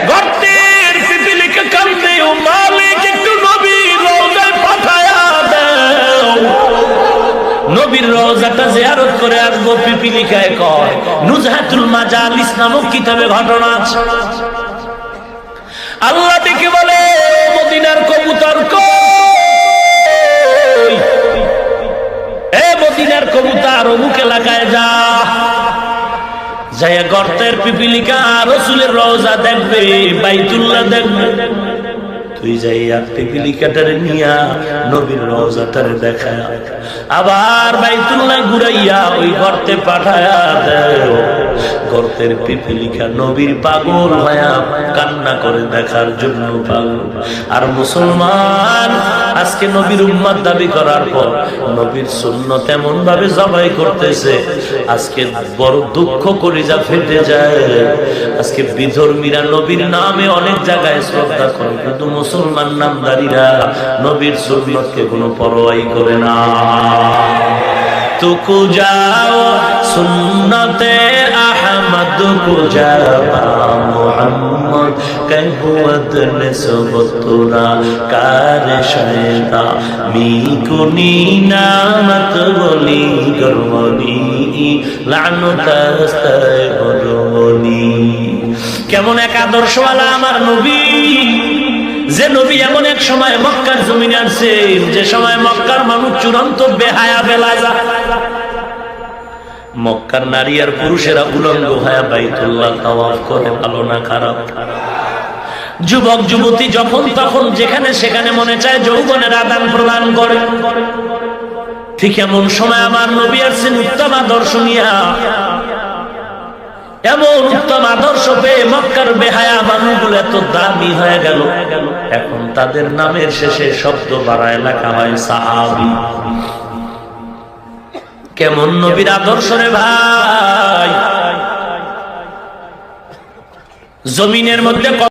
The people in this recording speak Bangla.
গর্তের পিপিলিকা কান্দে, ও মালিক একটু নবীর রওজায় পাঠায়া দাও, নবীর রওজাটা জিয়ারত করে আসবো। পিপিলিকায় কয়, নুজহাতুল মাজালিস নামক কিতাবে ঘটনা আছে। আল্লাহ ডেকে বলে, মদিনার কবুতর কই, এ মদিনার কবুতর অমুক এলাকায় যা, যাইয়া গর্তের পিপিলিকা রাসূলের রওজা দেখবে, বাইতুল্লাহ দেখবে। তুই যাইয়া পিপিলিকাটারে নিয়া নবীর রওজাটারে দেখা, আবার বাইতুল্লাহ ঘুরাইয়া ওই গর্তে পাঠায়া দেও। গর্তের পিপিলিকা নবীর পাগল হয়া কান্না করে দেখার জন্য পাগল। আর মুসলমান আজকে নবীর উম্মত দাবি করার পর নবীর সুন্নাত এমন ভাবে জবাই করতেছে, আজকে বড় দুঃখ করে যা ফেটে যায়। আজকে বিধর্মীরা নবীর নামে অনেক জায়গায় শ্রদ্ধা করে, কিন্তু মুসলমান নামদারীরা নবীর সুন্নতকে কোনো পরোয়াই করে না। তুকু যাও সুন্নতে আহমদ কো যাবা মুহাম্মদ कहवत निस्बतुरा कार शैता मिकुनी नामत बोली गरमनी लानुतास्ताय बरमनी। কেমন এক আদর্শওয়ালা আমার নবী, যে নবী এমন এক সময় মক্কার জমিনে আসছেন, যে সময় মক্কার মানুষ চূড়ান্ত বেহায়া বেলাজা। মক্কার নারী আর পুরুষেরা উলঙ্গ হয়ে বাইতুল্লাহ তাওয়াফ করে, ভালো না খারাপ? যুবক যুবতী যখন তখন যেখানে সেখানে মনে চায় যৌবনের আদান প্রদান করে। ঠিক এমন সময় আমার নবী আসছেন উত্তম আদর্শ নিয়া। এমন উত্তম আদর্শ পেয়ে মক্কার বেহায়া মানুষগুলো এত দামি হয়ে গেল, এখন তাদের নামের শেষে শব্দ বাড়ায় লেখা হয় সাহাবী। কেমন নবীর আদর্শ রে ভাই! জমিনের মধ্যে